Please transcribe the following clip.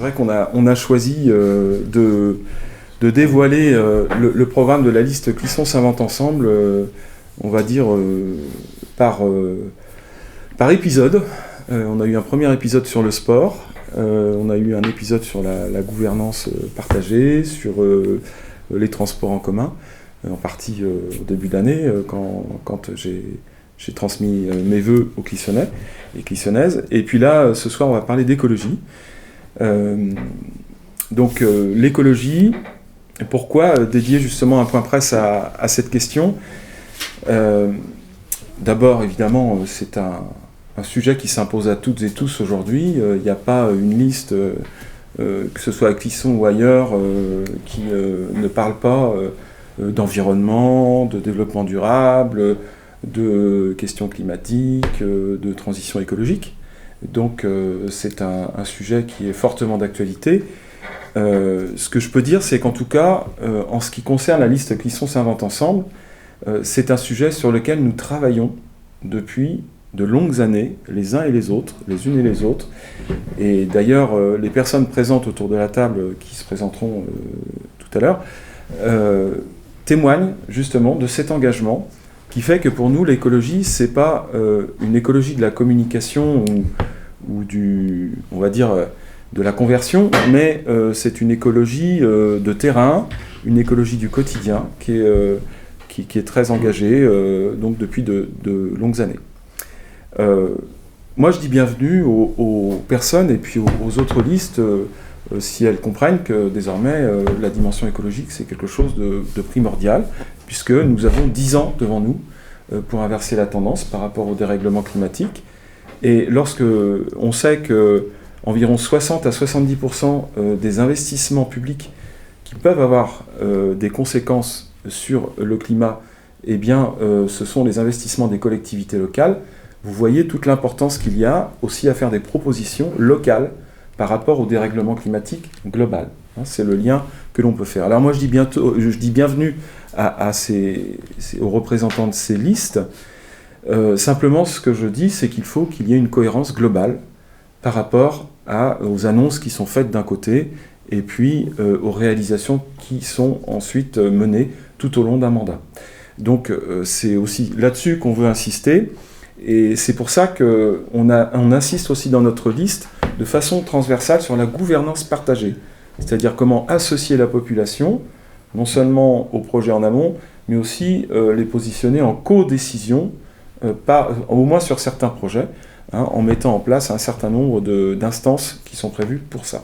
vrai qu'on a choisi de dévoiler le programme de la liste Clisson s'invente ensemble, on va dire, par épisode. On a eu un premier épisode sur le sport, on a eu un épisode sur la gouvernance partagée, sur les transports en commun, en partie au début d'année, quand j'ai transmis mes vœux aux Clissonnais et Clissonnaises. Et puis là, ce soir, on va parler d'écologie. Donc l'écologie, pourquoi dédier justement un point presse à cette question ? D'abord, évidemment, c'est un sujet qui s'impose à toutes et tous aujourd'hui. Il n'y a pas une liste, que ce soit à Clisson ou ailleurs, qui ne parle pas d'environnement, de développement durable, de questions climatiques, de transition écologique. Donc c'est un sujet qui est fortement d'actualité. Ce que je peux dire, c'est qu'en tout cas, en ce qui concerne la liste Clisson s'invente ensemble, c'est un sujet sur lequel nous travaillons depuis de longues années, les uns et les autres, les unes et les autres. Et d'ailleurs, les personnes présentes autour de la table, qui se présenteront tout à l'heure, témoignent justement de cet engagement qui fait que pour nous, l'écologie, c'est pas une écologie de la communication ou on va dire, de la conversion, mais c'est une écologie de terrain, une écologie du quotidien qui est très engagée donc depuis de longues années. Moi, je dis bienvenue aux personnes et puis aux autres listes si elles comprennent que désormais la dimension écologique, c'est quelque chose de primordial, puisque nous avons 10 ans devant nous pour inverser la tendance par rapport au dérèglement climatique. Et lorsque on sait que environ 60 à 70% des investissements publics qui peuvent avoir des conséquences sur le climat, eh bien, ce sont les investissements des collectivités locales. Vous voyez toute l'importance qu'il y a aussi à faire des propositions locales par rapport au dérèglement climatique global. C'est le lien que l'on peut faire. Alors moi, je dis bienvenue aux représentants de ces listes. Simplement, ce que je dis, c'est qu'il faut qu'il y ait une cohérence globale par rapport aux annonces qui sont faites d'un côté et puis aux réalisations qui sont ensuite menées tout au long d'un mandat. Donc c'est aussi là-dessus qu'on veut insister, et c'est pour ça qu'on insiste aussi dans notre liste de façon transversale sur la gouvernance partagée, c'est-à-dire comment associer la population, non seulement aux projets en amont, mais aussi les positionner en co-décision, au moins sur certains projets, en mettant en place un certain nombre d'instances qui sont prévues pour ça.